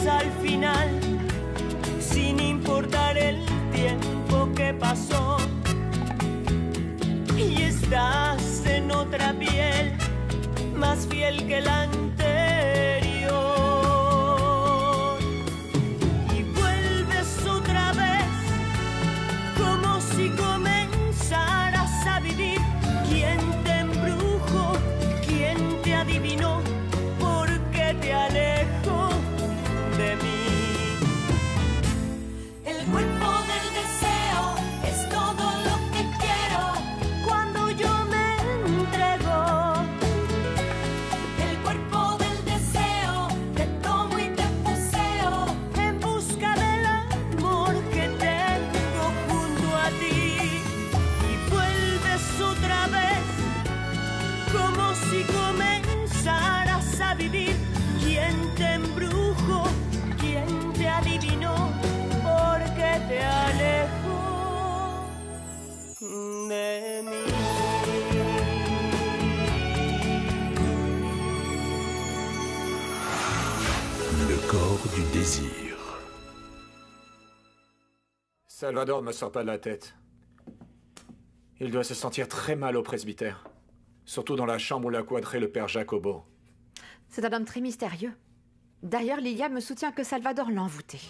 al final, sin importar el tiempo que pasó. Y estás en otra piel, más fiel que la anterior. Y vuelves otra vez, como si comenzaras a vivir. ¿Quién te embrujó? ¿Quién te adivinó? ¿Por qué te alejo de mí? El cuerpo del deseo es todo lo que quiero cuando yo me entrego. El cuerpo del deseo te tomo y te poseo en busca del amor que tengo junto a ti. Y vuelves otra vez, como si comenzaras a vivir. ¿Quién te embrujó? ¿Quién te adivinó? ¿Por qué te alejo de mí? Le corps du désir. Salvador ne me sort pas de la tête. Il doit se sentir très mal au presbytère. Surtout dans la chambre où l'a quadré le père Jacobo. C'est un homme très mystérieux. D'ailleurs, Lilia me soutient que Salvador l'a envoûté.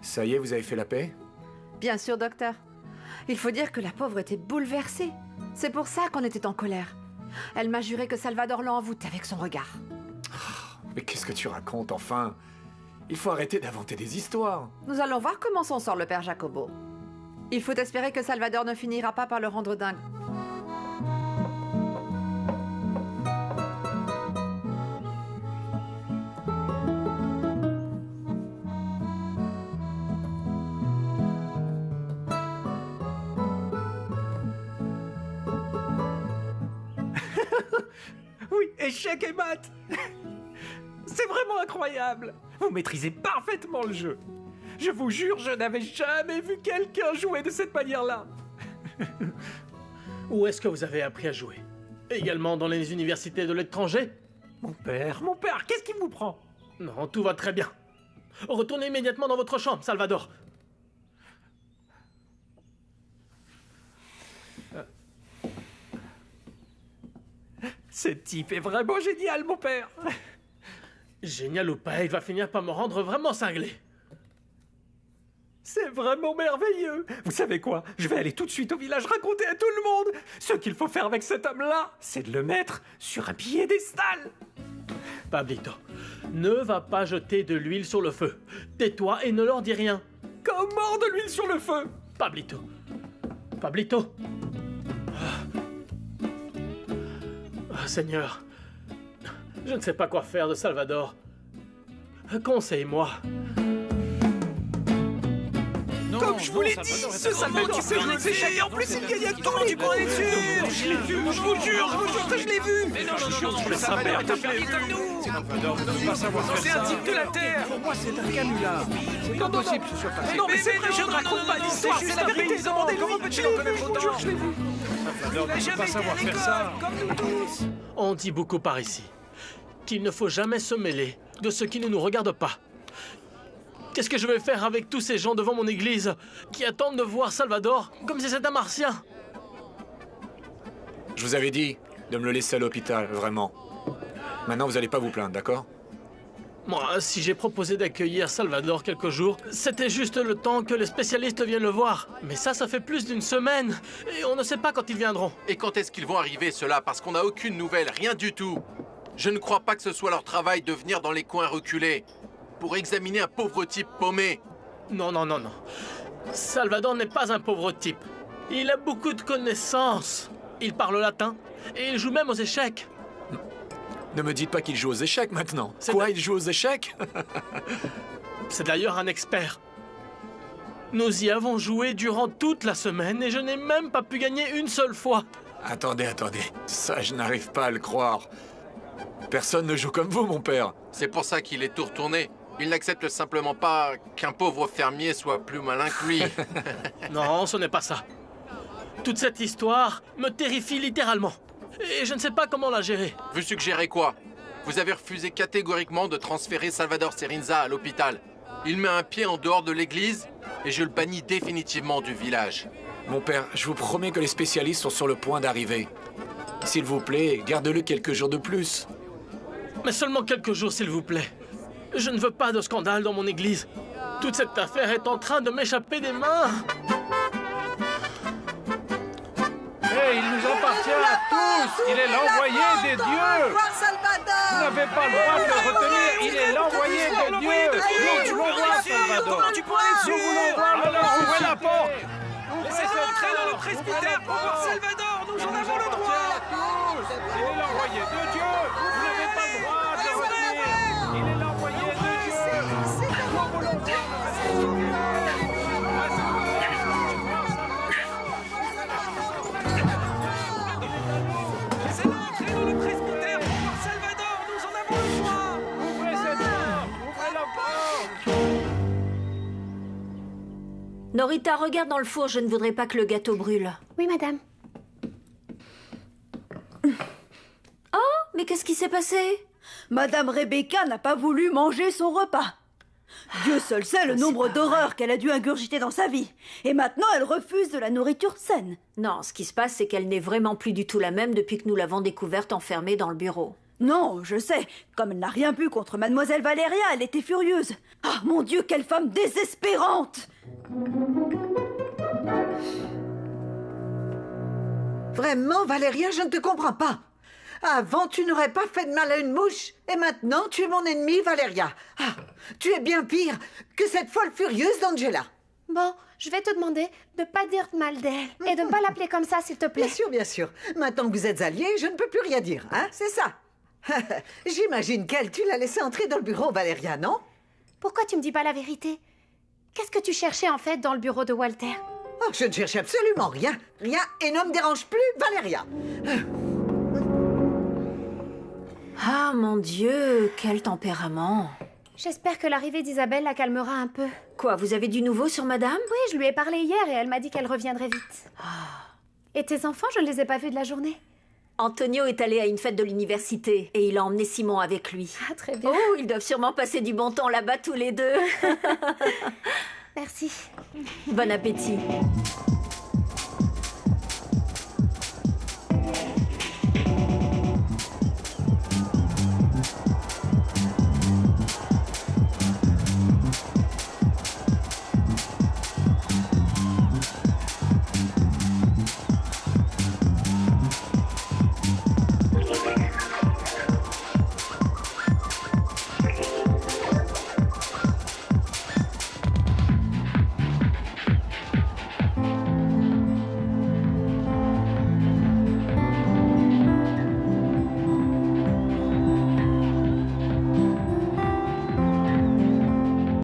Ça y est, vous avez fait la paix? Bien sûr, docteur. Il faut dire que la pauvre était bouleversée. C'est pour ça qu'on était en colère. Elle m'a juré que Salvador l'a envoûtée avec son regard. Mais qu'est-ce que tu racontes, enfin? Il faut arrêter d'inventer des histoires. Nous allons voir comment s'en sort le père Jacobo. Il faut espérer que Salvador ne finira pas par le rendre dingue. Oui, échec et mat. C'est vraiment incroyable. Vous maîtrisez parfaitement le jeu. Je vous jure, je n'avais jamais vu quelqu'un jouer de cette manière-là. Où est-ce que vous avez appris à jouer? Également dans les universités de l'étranger? Mon père, qu'est-ce qui vous prend? Non, tout va très bien. Retournez immédiatement dans votre chambre, Salvador. Ce type est vraiment génial, mon père. Génial ou pas, il va finir par me rendre vraiment cinglé. C'est vraiment merveilleux. Vous savez quoi? Je vais aller tout de suite au village raconter à tout le monde. Ce qu'il faut faire avec cet homme-là, c'est de le mettre sur un piédestal. Pablito, ne va pas jeter de l'huile sur le feu. Tais-toi et ne leur dis rien. Comment de l'huile sur le feu? Pablito. Pablito. Seigneur, je ne sais pas quoi faire de Salvador. Conseille-moi. Comme je vous l'ai dit, ce Salvador sait jouer ses échecs et en plus il gagne à tous les coups. Je l'ai vu, je vous jure que je l'ai vu. Mais non, je suis sûr que Salvador est un fermier comme nous. Salvador ne peut pas savoir faire ça. C'est un type de la terre. Pour moi, c'est un canular. C'est pas possible que ce soit passé. Non, mais c'est vrai, je ne raconte pas d'histoire, c'est la vérité. Demandez-lui. Comment peux-tu en connaître autant? Je l'ai vu. Salvador ne peut pas savoir faire ça. Comme nous tous. On dit beaucoup par ici qu'il ne faut jamais se mêler de ce qui ne nous regarde pas. Qu'est-ce que je vais faire avec tous ces gens devant mon église qui attendent de voir Salvador comme si c'était un martien? Je vous avais dit de me le laisser à l'hôpital, vraiment. Maintenant, vous n'allez pas vous plaindre, d'accord? Moi, si j'ai proposé d'accueillir Salvador quelques jours, c'était juste le temps que les spécialistes viennent le voir. Mais ça fait plus d'une semaine, et on ne sait pas quand ils viendront. Et quand est-ce qu'ils vont arriver, ceux-là? Parce qu'on n'a aucune nouvelle, rien du tout. Je ne crois pas que ce soit leur travail de venir dans les coins reculés pour examiner un pauvre type paumé. Non. Salvador n'est pas un pauvre type. Il a beaucoup de connaissances. Il parle latin, et il joue même aux échecs. Ne me dites pas qu'il joue aux échecs maintenant. Il joue aux échecs? C'est d'ailleurs un expert. Nous y avons joué durant toute la semaine et je n'ai même pas pu gagner une seule fois. Attendez. Ça, je n'arrive pas à le croire. Personne ne joue comme vous, mon père. C'est pour ça qu'il est tout retourné. Il n'accepte simplement pas qu'un pauvre fermier soit plus malin que lui. Non, ce n'est pas ça. Toute cette histoire me terrifie littéralement. Et je ne sais pas comment la gérer. Vous suggérez quoi? Vous avez refusé catégoriquement de transférer Salvador Serinza à l'hôpital. Il met un pied en dehors de l'église et je le bannis définitivement du village. Mon père, je vous promets que les spécialistes sont sur le point d'arriver. S'il vous plaît, garde-le quelques jours de plus. Mais seulement quelques jours, s'il vous plaît. Je ne veux pas de scandale dans mon église. Toute cette affaire est en train de m'échapper des mains. Hey, il nous appartient à tous. Il est l'envoyé des dieux. Vous n'avez pas le droit de le retenir. Il est l'envoyé des dieux. Nous voulons voir Salvador. Comment tu peux aller Nous voulons voir le Alors, ouvrez la porte. Laissez-nous entrer dans le presbytère pour voir Salvador. Nous en avons le droit. Il est l'envoyé de Dieu. Vous n'avez pas le droit de le retenir. Il est l'envoyé de Dieu. Nous voulons voir Laissez-nous entrer dans le presbytère pour voir Salvador. Nous en avons le droit. Ouvrez cette porte. Ouvrez la porte. Norita, regarde dans le four, je ne voudrais pas que le gâteau brûle. Oui, madame. Oh, mais qu'est-ce qui s'est passé? Madame Rebecca n'a pas voulu manger son repas. Dieu seul sait le nombre d'horreurs qu'elle a dû ingurgiter dans sa vie. Et maintenant, elle refuse de la nourriture saine. Non, ce qui se passe, c'est qu'elle n'est vraiment plus du tout la même depuis que nous l'avons découverte enfermée dans le bureau. Non, je sais. Comme elle n'a rien pu contre Mademoiselle Valéria, elle était furieuse. Ah, mon Dieu, quelle femme désespérante! Vraiment, Valéria, je ne te comprends pas. Avant, tu n'aurais pas fait de mal à une mouche. Et maintenant, tu es mon ennemi, Valéria. Ah, tu es bien pire que cette folle furieuse d'Angela. Bon, je vais te demander de pas dire de mal d'elle et de pas l'appeler comme ça, s'il te plaît. Bien sûr, bien sûr. Maintenant que vous êtes alliés, je ne peux plus rien dire, hein, c'est ça. J'imagine qu'elle, tu l'as laissée entrer dans le bureau, Valéria, non? Pourquoi tu me dis pas la vérité? Qu'est-ce que tu cherchais en fait dans le bureau de Walter? Oh, je ne cherche absolument rien. Rien, et ne me dérange plus, Valéria. Ah, mon Dieu, quel tempérament. J'espère que l'arrivée d'Isabelle la calmera un peu. Quoi, vous avez du nouveau sur madame? Oui, je lui ai parlé hier et elle m'a dit qu'elle reviendrait vite. Et tes enfants, je ne les ai pas vus de la journée. Antonio est allé à une fête de l'université et il a emmené Simon avec lui. Ah, très bien. Oh, ils doivent sûrement passer du bon temps là-bas tous les deux. Merci. Bon appétit.